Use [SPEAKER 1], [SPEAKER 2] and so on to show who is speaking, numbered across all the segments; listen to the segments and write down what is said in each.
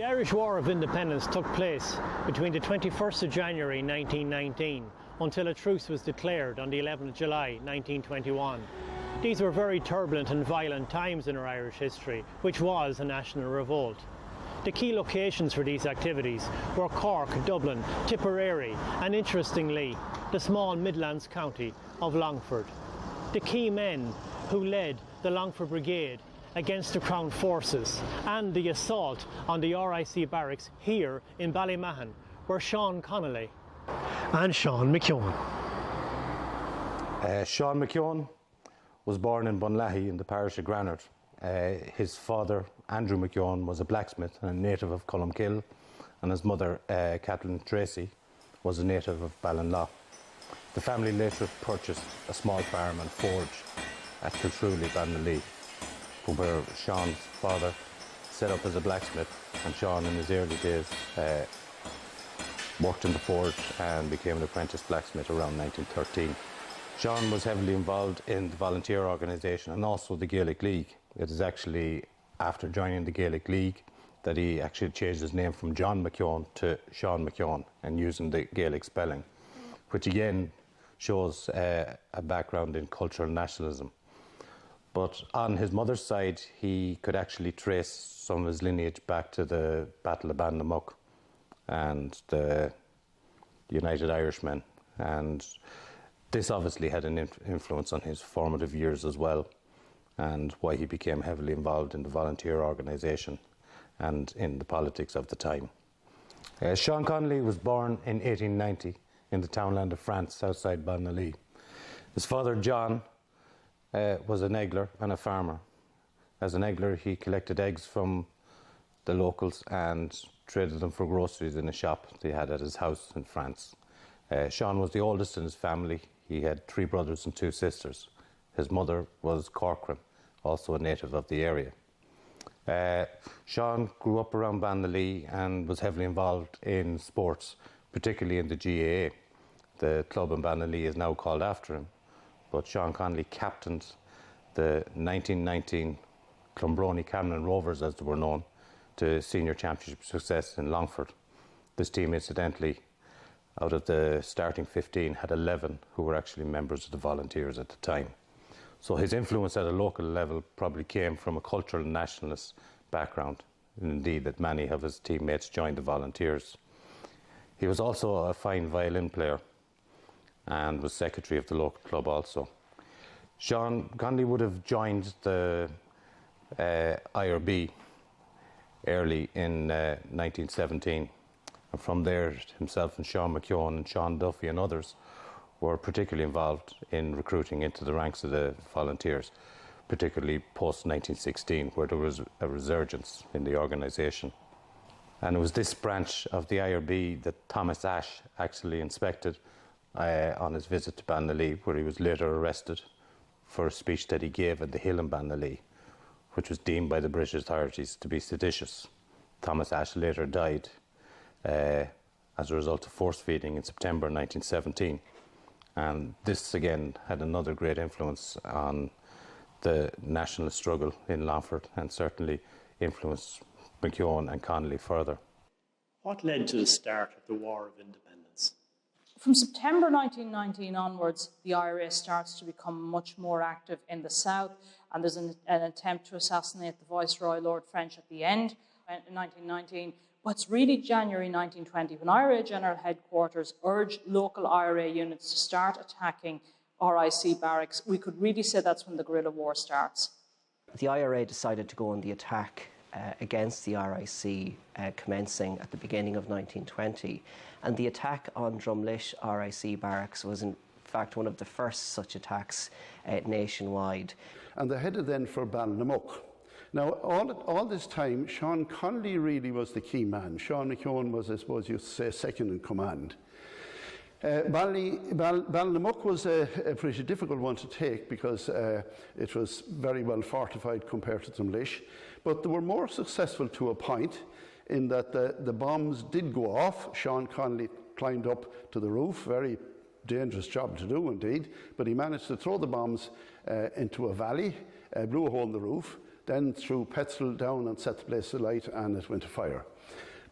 [SPEAKER 1] The Irish War of Independence took place between the 21st of January 1919 until a truce was declared on the 11th of July 1921. These were very turbulent and violent times in our Irish history, which was a national revolt. The key locations for these activities were Cork, Dublin, Tipperary and, interestingly, the small Midlands county of Longford. The key men who led the Longford Brigade against the Crown forces and the assault on the RIC barracks here in Ballymahon were Sean Connolly and Sean McKeown.
[SPEAKER 2] Sean McKeown was born in Bunlahy in the parish of Granard. His father, Andrew McKeown, was a blacksmith and a native of Columkill, and his mother, Kathleen Tracy, was a native of Ballinlaw. The family later purchased a small farm and forge at Kiltruly, Bannalee, where Sean's father set up as a blacksmith, and Sean in his early days worked in the forge and became an apprentice blacksmith around 1913. Sean was heavily involved in the volunteer organisation and also the Gaelic League. It is actually after joining the Gaelic League that he actually changed his name from John McKeown to Sean McKeown, and using the Gaelic spelling, which again shows a background in cultural nationalism. But on his mother's side, he could actually trace some of his lineage back to the Battle of Ballymahon and the United Irishmen. And this obviously had an influence on his formative years as well, and why he became heavily involved in the volunteer organisation and in the politics of the time. Sean Connolly was born in 1890 in the townland of France outside Bannalee. His father, John, was an eggler and a farmer. As an eggler, he collected eggs from the locals and traded them for groceries in a shop they had at his house in France. Sean was the oldest in his family. He had 3 brothers and 2 sisters. His mother was Corcoran, also a native of the area. Sean grew up around Bannalee and was heavily involved in sports, particularly in the GAA. The club in Bannalee is now called after him. But Sean Connolly captained the 1919 Clonbrony Camlin Rovers, as they were known, to senior championship success in Longford. This team, incidentally, out of the starting 15, had 11 who were actually members of the volunteers at the time. So his influence at a local level probably came from a cultural nationalist background, and indeed that many of his teammates joined the volunteers. He was also a fine violin player and was secretary of the local club also. Sean Connolly would have joined the IRB early in 1917, and from there himself and Sean McKeown and Sean Duffy and others were particularly involved in recruiting into the ranks of the volunteers, particularly post-1916, where there was a resurgence in the organisation. And it was this branch of the IRB that Thomas Ashe actually inspected on his visit to Bannalee, where he was later arrested for a speech that he gave at the Hill in Bannalee, which was deemed by the British authorities to be seditious. Thomas Ashe later died as a result of force feeding in September 1917. And this again had another great influence on the nationalist struggle in Longford, and certainly influenced McKeown and Connolly further.
[SPEAKER 1] What led to the start of the War of Independence?
[SPEAKER 3] From September 1919 onwards, the IRA starts to become much more active in the south, and there's an attempt to assassinate the Viceroy, Lord French, at the end in 1919. But it's really January 1920 when IRA General Headquarters urged local IRA units to start attacking RIC barracks. We could really say that's when the guerrilla war starts.
[SPEAKER 4] The IRA decided to go on the attack against the RIC commencing at the beginning of 1920, and the attack on Drumlish RIC barracks was in fact one of the first such attacks nationwide.
[SPEAKER 5] And they headed then for Ballymahon. Now, all this time, Sean Connolly really was the key man. Sean McKeown was, I suppose you'd say, second in command. Ballymahon was a pretty difficult one to take because it was very well fortified compared to Drumlish, but they were more successful to a point in that the bombs did go off. Sean Connolly climbed up to the roof, very dangerous job to do indeed, but he managed to throw the bombs into a valley, blew a hole in the roof. then threw petrol down and set the place alight, and it went afire.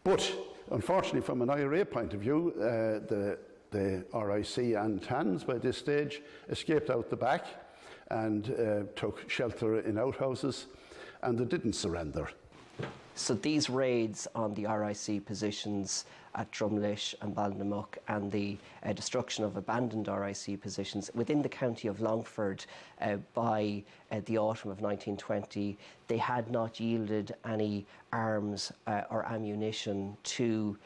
[SPEAKER 5] But unfortunately, from an IRA point of view, the RIC and TANs by this stage escaped out the back and took shelter in outhouses, and they didn't surrender.
[SPEAKER 4] So these raids on the RIC positions at Drumlish and Ballymahon and the destruction of abandoned RIC positions within the county of Longford by the autumn of 1920, they had not yielded any arms or ammunition to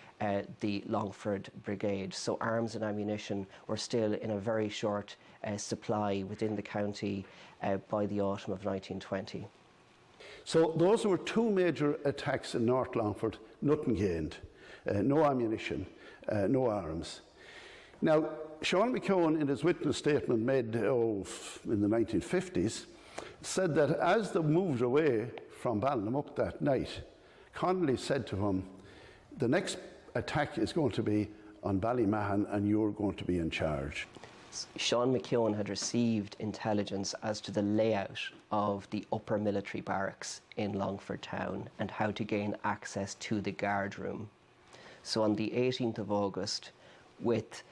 [SPEAKER 4] the Longford Brigade. So arms and ammunition were still in a very short supply within the county by the autumn of 1920.
[SPEAKER 5] So those were two major attacks in North Longford, nothing gained, no ammunition, no arms. Now, Sean McKeown, in his witness statement made in the 1950s, said that as they moved away from Ballymahon that night, Connolly said to him, the next attack is going to be on Ballymahon and you're going to be in charge.
[SPEAKER 4] Sean McKeown had received intelligence as to the layout of the upper military barracks in Longford town and how to gain access to the guard room. So on the 18th of August, with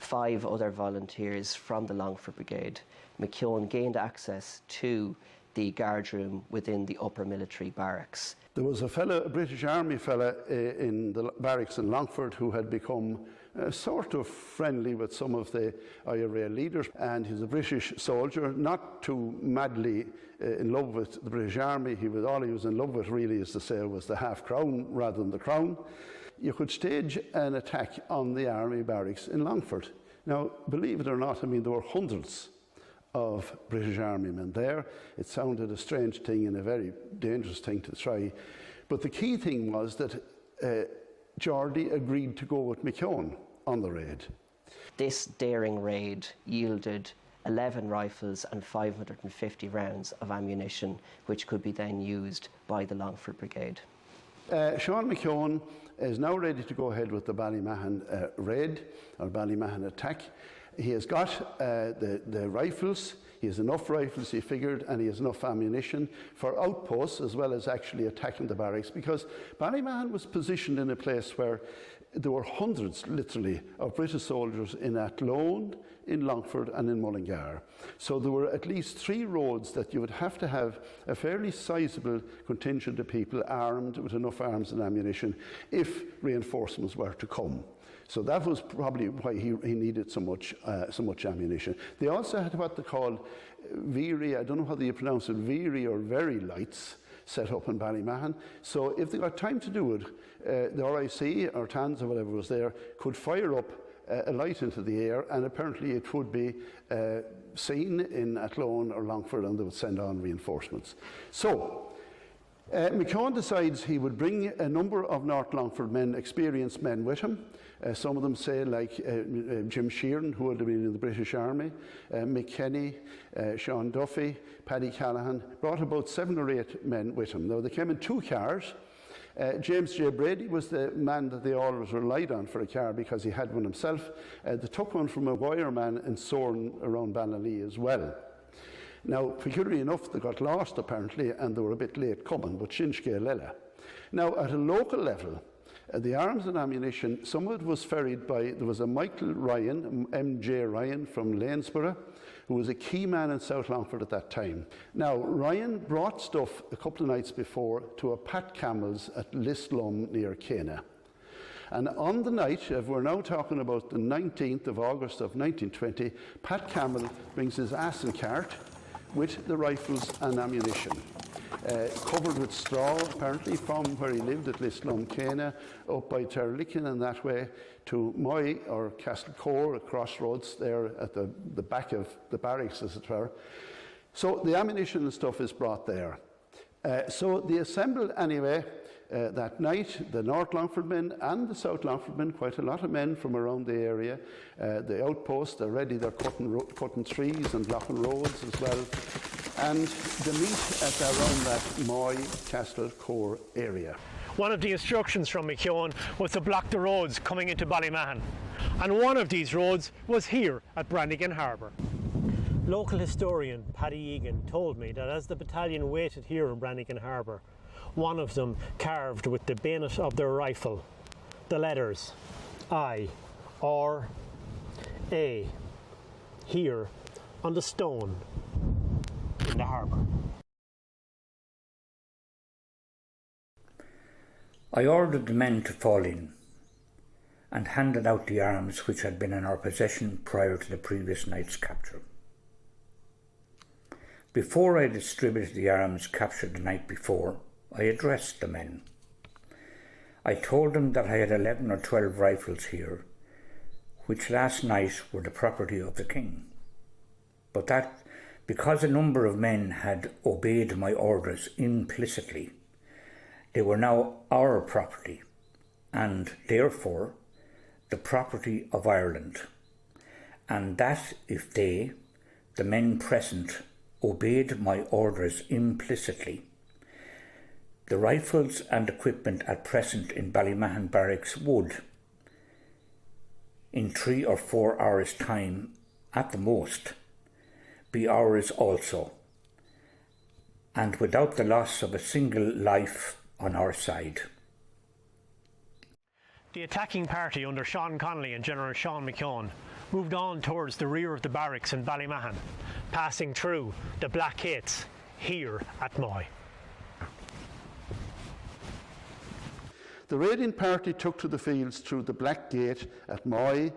[SPEAKER 4] 5 other volunteers from the Longford Brigade, McKeown gained access to the guard room within the upper military barracks.
[SPEAKER 5] There was a British Army fella in the barracks in Longford who had become sort of friendly with some of the IRA leaders, and he's a British soldier, not too madly in love with the British Army. All he was in love with, really, as to say, was the half-crown rather than the crown. You could stage an attack on the army barracks in Longford. Now, believe it or not, I mean, there were hundreds of British Army men there. It sounded a strange thing and a very dangerous thing to try. But the key thing was that Geordie agreed to go with McKeown on the raid.
[SPEAKER 4] This daring raid yielded 11 rifles and 550 rounds of ammunition, which could be then used by the Longford Brigade.
[SPEAKER 5] Sean McKeown is now ready to go ahead with the Ballymahon raid, or Ballymahon attack. He has got the rifles. He has enough rifles, he figured, and he has enough ammunition for outposts as well as actually attacking the barracks, because Ballymahon was positioned in a place where there were hundreds, literally, of British soldiers in Athlone, in Longford and in Mullingar. So there were at least 3 roads that you would have to have a fairly sizable contingent of people armed with enough arms and ammunition if reinforcements were to come. So that was probably why he needed so much ammunition. They also had what they called Veery, I don't know how you pronounce it, Veery or very lights set up in Ballymahon. So if they got time to do it, the RIC or TANs or whatever was there could fire up a light into the air, and apparently it would be seen in Athlone or Longford, and they would send on reinforcements. So McKeown decides he would bring a number of North Longford men, experienced men, with him. Some of them say, like Jim Sheeran, who would have been in the British Army, Mick Kenny, Sean Duffy, Paddy Callahan, brought about 7 or 8 men with him. Now, they came in 2 cars. James J. Brady was the man that they always relied on for a car because he had one himself. They took one from a wireman in Soren around Ballymahon as well. Now, peculiarly enough, they got lost apparently, and they were a bit late coming, but Ceallaigh. Now, at a local level, the arms and ammunition, some of it was ferried by, there was a Michael Ryan, MJ Ryan from Lanesborough, who was a key man in South Longford at that time. Now, Ryan brought stuff a couple of nights before to a Pat Campbell's at Listlum near Ceallaigh. And on the night, if we're now talking about the 19th of August of 1920, Pat Campbell brings his Aston cart with the rifles and ammunition, covered with straw, apparently, from where he lived at Listlum, Ceallaigh, up by Terlickin and that way to Moy or Castlecore, a crossroads there at the back of the barracks, as it were. So the ammunition and stuff is brought there. So they assembled anyway that night, the North Longford men and the South Longford men, quite a lot of men from around the area. The outposts, they're ready, they're cutting trees and blocking roads as well. And they meet at around that Moy Castlecore area.
[SPEAKER 1] One of the instructions from McKeown was to block the roads coming into Ballymahon, and one of these roads was here at Brannigan Harbour. Local historian Paddy Egan told me that as the battalion waited here in Brannigan Harbour, one of them carved with the bayonet of their rifle the letters I or A here on the stone in the harbour.
[SPEAKER 6] I ordered the men to fall in and handed out the arms which had been in our possession prior to the previous night's capture. Before I distributed the arms captured the night before, I addressed the men. I told them that I had 11 or 12 rifles here, which last night were the property of the king, but that because a number of men had obeyed my orders implicitly, they were now our property, and therefore the property of Ireland, and that if they, the men present, obeyed my orders implicitly, the rifles and equipment at present in Ballymahon Barracks would, in 3 or 4 hours' time at the most, be ours also, and without the loss of a single life on our side.
[SPEAKER 1] The attacking party under Sean Connolly and General Sean McKeown moved on towards the rear of the barracks in Ballymahon, passing through the Black Gates here at Moy.
[SPEAKER 5] The raiding party took to the fields through the Black Gate at Moy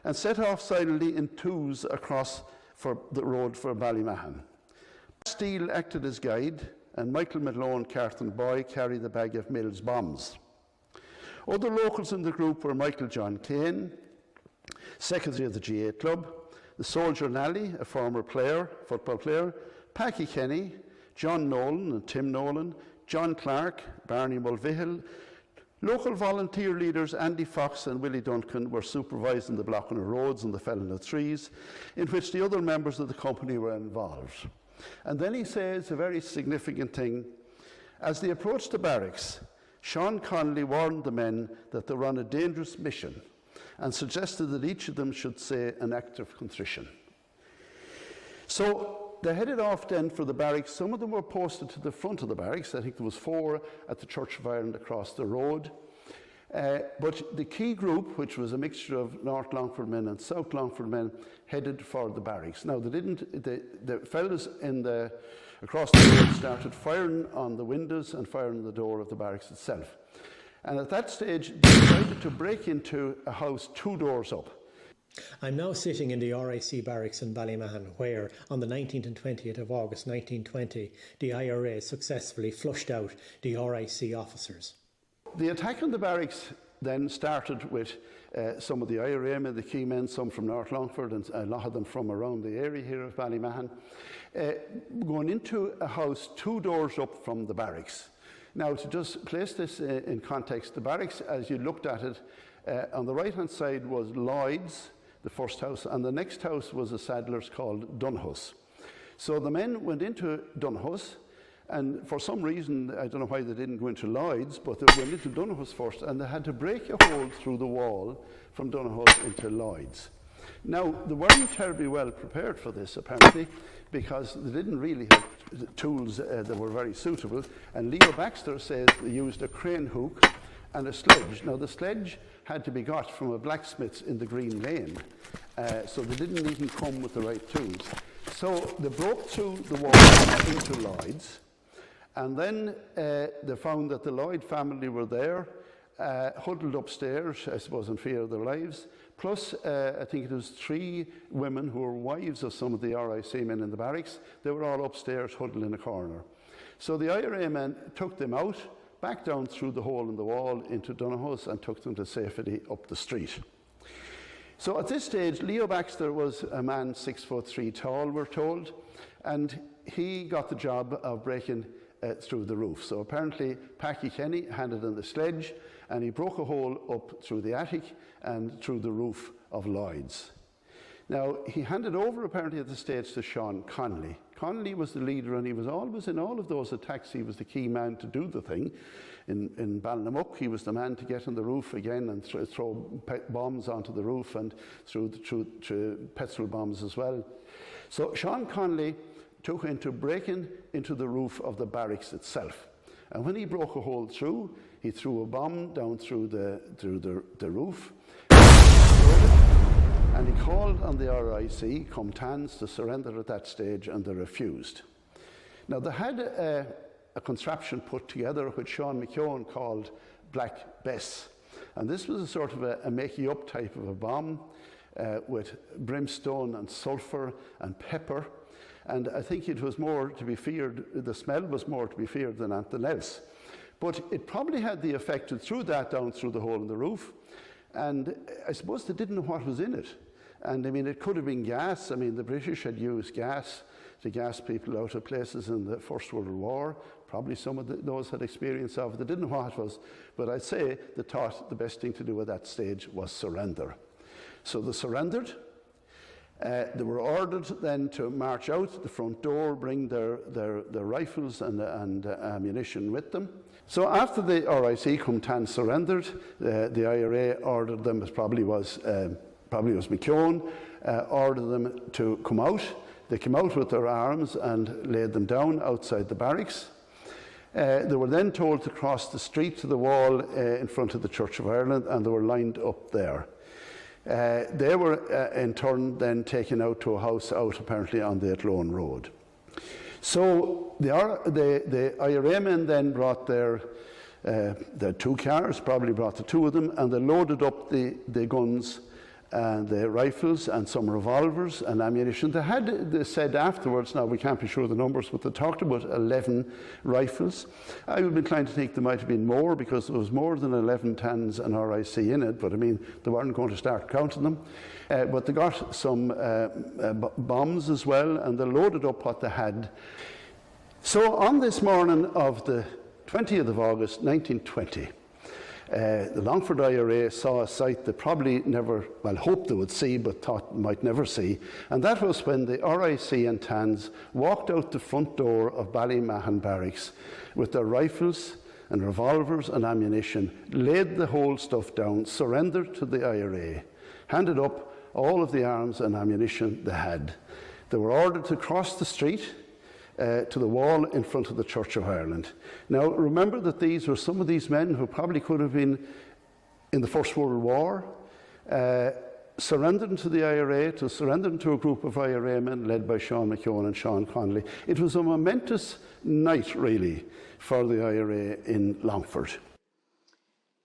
[SPEAKER 5] and set off silently in twos across for the road for Ballymahon. Steele acted as guide, and Michael Malone, Carton Boy, carried the bag of Mills bombs. Other locals in the group were Michael John Kane, secretary of the GA Club, the soldier Nally, a former football player, Packy Kenny, John Nolan and Tim Nolan, John Clark, Barney Mulvihill. Local volunteer leaders Andy Fox and Willie Duncan were supervising the blocking of roads and the felling of trees, in which the other members of the company were involved. And then he says a very significant thing. As they approached the barracks, Sean Connolly warned the men that they were on a dangerous mission and suggested that each of them should say an act of contrition. So they headed off then for the barracks. Some of them were posted to the front of the barracks. I think there was 4 at the Church of Ireland across the road. But the key group, which was a mixture of North Longford men and South Longford men, headed for the barracks. Now, the fellows across the road started firing on the windows and firing on the door of the barracks itself. And at that stage, they decided to break into a house 2 doors up.
[SPEAKER 1] I'm now sitting in the RIC barracks in Ballymahon, where on the 19th and 20th of August 1920, the IRA successfully flushed out the RIC officers.
[SPEAKER 5] The attack on the barracks then started with some of the IRA men, the key men, some from North Longford and a lot of them from around the area here of Ballymahon, going into a house 2 doors up from the barracks. Now, to just place this in context, the barracks, as you looked at it, on the right-hand side was Lloyd's, the first house, and the next house was a saddler's called Dunhouse. So the men went into Dunhouse, and for some reason, I don't know why they didn't go into Lloyd's, but they went into Dunhouse first, and they had to break a hole through the wall from Dunhouse into Lloyd's. Now, they weren't terribly well prepared for this, apparently, because they didn't really have tools that were very suitable, and Leo Baxter says they used a crane hook and a sledge. Now, the sledge had to be got from a blacksmith's in the Green Lane, so they didn't even come with the right tools. So they broke through the wall into Lloyd's, and then they found that the Lloyd family were there, huddled upstairs, I suppose in fear of their lives, plus I think it was 3 women who were wives of some of the RIC men in the barracks. They were all upstairs huddled in a corner. So the IRA men took them out, back down through the hole in the wall into Dunhouse, and took them to safety up the street. So at this stage, Leo Baxter was a man 6'3" tall, we're told, and he got the job of breaking through the roof. So apparently Packy Kenny handed in the sledge, and he broke a hole up through the attic and through the roof of Lloyd's. Now, he handed over apparently at the stage to Sean Connolly. Connolly was the leader, and he was always in all of those attacks. He was the key man to do the thing. In Ballynamuck, he was the man to get on the roof again and throw bombs onto the roof, and through petrol bombs as well. So Sean Conley took into breaking into the roof of the barracks itself. And when he broke a hole through, he threw a bomb down through the roof. And he called on the RIC, Cumann, to surrender at that stage, and they refused. Now, they had a contraption put together which Sean McKeown called Black Bess. And this was a sort of a make-you-up type of a bomb with brimstone and sulphur and pepper. And I think it was more to be feared, the smell was more to be feared than anything else. But it probably had the effect, it threw that down through the hole in the roof. And I suppose they didn't know what was in it. And I mean, it could have been gas. I mean, the British had used gas to gas people out of places in the First World War. Probably some of those had experience of it. They didn't know what it was. But I'd say they thought the best thing to do at that stage was surrender. So they surrendered. They were ordered then to march out the front door, bring their rifles and ammunition with them. So after the RIC Cumann surrendered, the IRA ordered them, as probably was McKeown, ordered them to come out. They came out with their arms and laid them down outside the barracks. They were then told to cross the street to the wall in front of the Church of Ireland, and they were lined up there. They were in turn then taken out to a house out apparently on the Athlone Road. So the IRA men then brought their 2 cars, probably brought the 2 of them, and they loaded up the guns and the rifles and some revolvers and ammunition. They said afterwards, now we can't be sure of the numbers, but they talked about 11 rifles. I would be inclined to think there might have been more, because there was more than 11 tans and RIC in it, but I mean, they weren't going to start counting them. But they got some bombs as well, and they loaded up what they had. So on this morning of the 20th of August 1920, the Longford IRA saw a sight they probably never, well, hoped they would see, but thought might never see. And that was when the RIC and TANs walked out the front door of Ballymahon Barracks with their rifles and revolvers and ammunition, laid the whole stuff down, surrendered to the IRA, handed up all of the arms and ammunition they had. They were ordered to cross the street to the wall in front of the Church of Ireland. Now, remember that these were some of these men who probably could have been in the First World War, surrendered to the IRA, surrendered to a group of IRA men led by Sean McKeown and Sean Conley. It was a momentous night, really, for the IRA in Longford.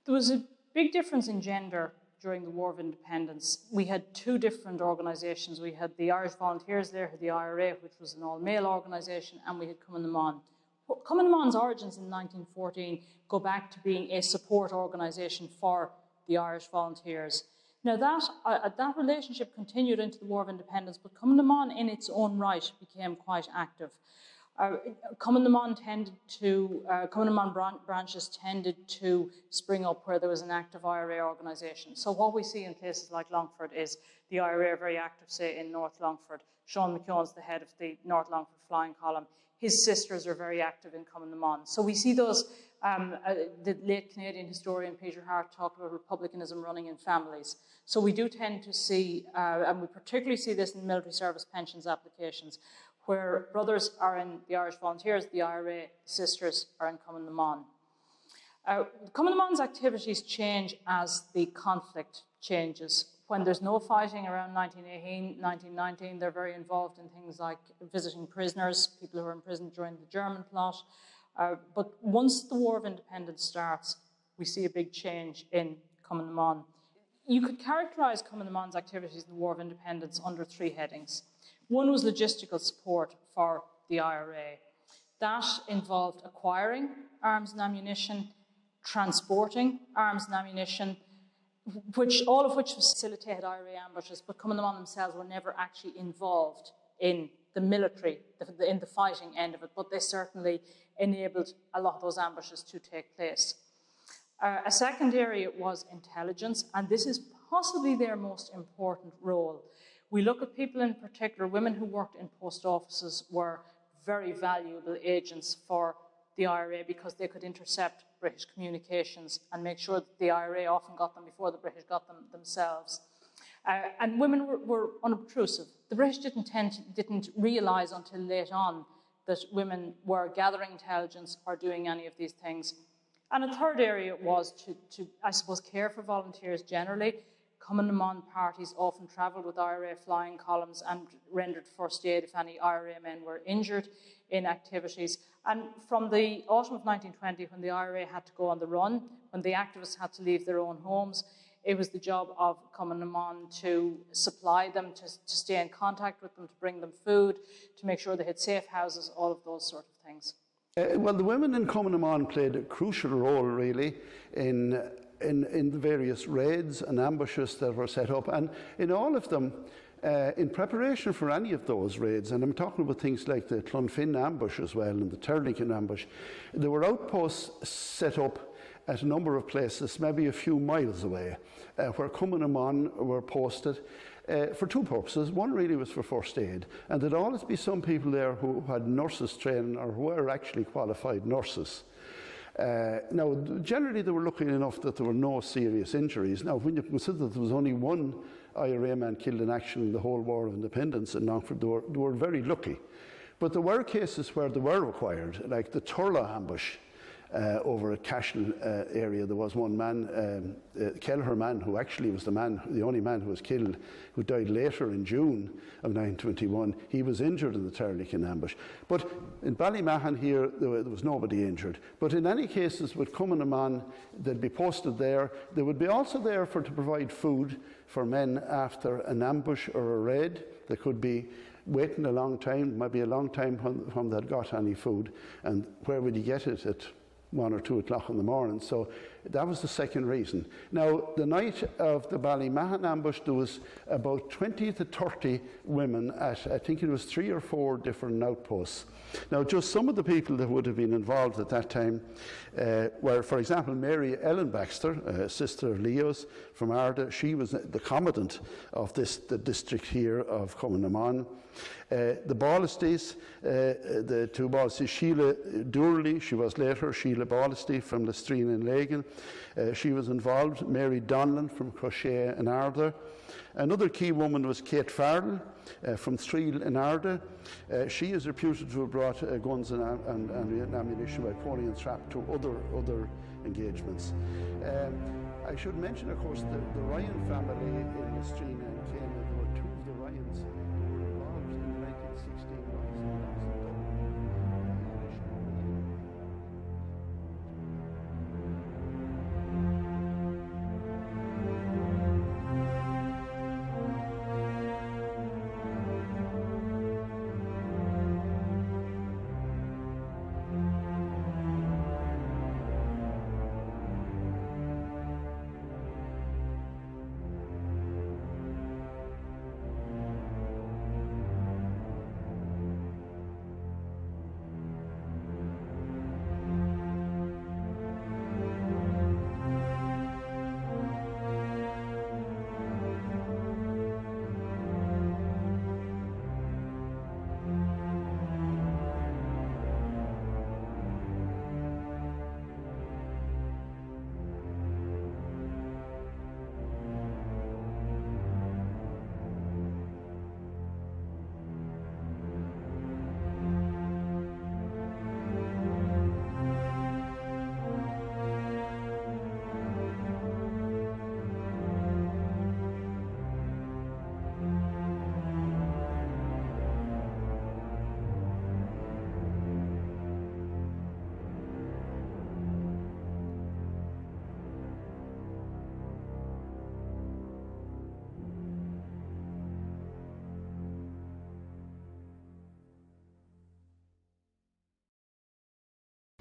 [SPEAKER 3] There was a big difference in gender during the War of Independence. We had 2 different organisations. We had the Irish Volunteers there, the IRA, which was an all-male organisation, and we had Cumann. Cumann's origins in 1914 go back to being a support organisation for the Irish Volunteers. Now that relationship continued into the War of Independence, but Cumann in its own right became quite active. Cumann branches tended to spring up where there was an active IRA organisation. So what we see in places like Longford is the IRA are very active, say, in North Longford. Sean McKeown's the head of the North Longford Flying Column. His sisters are very active in Cumann. So we see those, the late Canadian historian Peter Hart talked about republicanism running in families. So we do tend to see, and we particularly see this in military service pensions applications, where brothers are in the Irish Volunteers, the IRA, sisters are in Cumann. Cumann's activities change as the conflict changes. When there's no fighting around 1918, 1919, they're very involved in things like visiting prisoners, people who were imprisoned during the German plot. But once the War of Independence starts, we see a big change in Cumann. You could characterise Cumann's activities in the War of Independence under 3 headings. One was logistical support for the IRA. That involved acquiring arms and ammunition, transporting arms and ammunition, all of which facilitated IRA ambushes, but Cumann themselves were never actually involved in the military, in the fighting end of it, but they certainly enabled a lot of those ambushes to take place. A second area was intelligence, and this is possibly their most important role. We look at people in particular, women who worked in post offices were very valuable agents for the IRA because they could intercept British communications and make sure that the IRA often got them before the British got them themselves. And women were unobtrusive. The British didn't realise until late on that women were gathering intelligence or doing any of these things. And a third area was to I suppose, care for volunteers generally. Cumann parties often travelled with IRA flying columns and rendered first aid if any IRA men were injured in activities. And from the autumn of 1920, when the IRA had to go on the run, when the activists had to leave their own homes, it was the job of Cumann to supply them, to stay in contact with them, to bring them food, to make sure they had safe houses, all of those sort of things.
[SPEAKER 5] Well, the women in Cumann played a crucial role, really, in the various raids and ambushes that were set up. And in all of them, in preparation for any of those raids, and I'm talking about things like the Clonfin ambush as well and the Ceallaigh ambush, there were outposts set up at a number of places, maybe a few miles away, where Cumann were posted for two purposes. One really was for first aid, and there'd always be some people there who had nurses training or who were actually qualified nurses. Now, generally they were lucky enough that there were no serious injuries. Now, when you consider that there was only one IRA man killed in action in the whole War of Independence in Longford, they were very lucky. But there were cases where they were required, like the Turla ambush over at Cashel area. There was one man, Ceallaigh man, who actually was the only man who was killed, who died later in June of 1921. He was injured in the Ceallaigh ambush. But in Ballymahon here, there was nobody injured. But in any cases with Cumann, they'd be posted there. They would be also there to provide food for men after an ambush or a raid. They could be waiting a long time, maybe a long time when they'd got any food. And where would you get it? At 1 or 2 o'clock in the morning. So that was the second reason. Now, the night of the Ballymahon ambush, there was about 20 to 30 women at, I think it was 3 or 4 different outposts. Now, just some of the people that would have been involved at that time were, for example, Mary Ellen Baxter, sister of Leo's from Arda. She was the commandant of the district here of Cumann. The Ballisties, the two Ballisties, Sheila Durley, she was later Sheila Ballisty from Lestreen and Lagan. She was involved. Mary Donlan from Crochet and Arda. Another key woman was Kate Farrell from Threel and Arda. She is reputed to have brought guns and ammunition by pony and trap to other engagements. I should mention, of course, the Ryan family in Lestreen and Cain. There were 2 of the Ryans who were involved in the 1916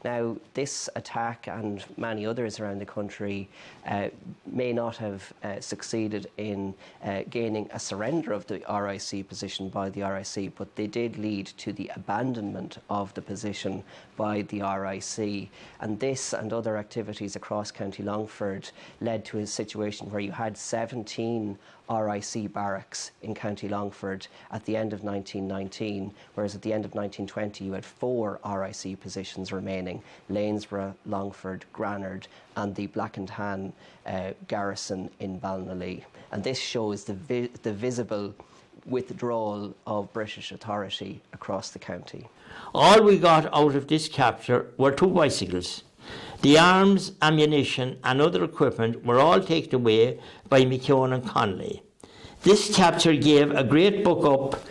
[SPEAKER 4] Now, this attack and many others around the country may not have succeeded in gaining a surrender of the RIC position by the RIC, but they did lead to the abandonment of the position by the RIC. And this and other activities across County Longford led to a situation where you had 17 RIC barracks in County Longford at the end of 1919, whereas at the end of 1920 you had 4 RIC positions remaining. including Lanesborough, Longford, Granard and the Black and Tan garrison in Ballymahon. And this shows the visible withdrawal of British authority across the county.
[SPEAKER 7] All we got out of this capture were 2 bicycles. The arms, ammunition and other equipment were all taken away by McEwen and Conlan. This capture gave a great buck up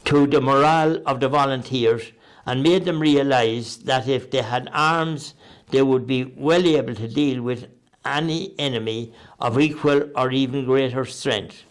[SPEAKER 7] to the morale of the volunteers and made them realise that if they had arms, they would be well able to deal with any enemy of equal or even greater strength.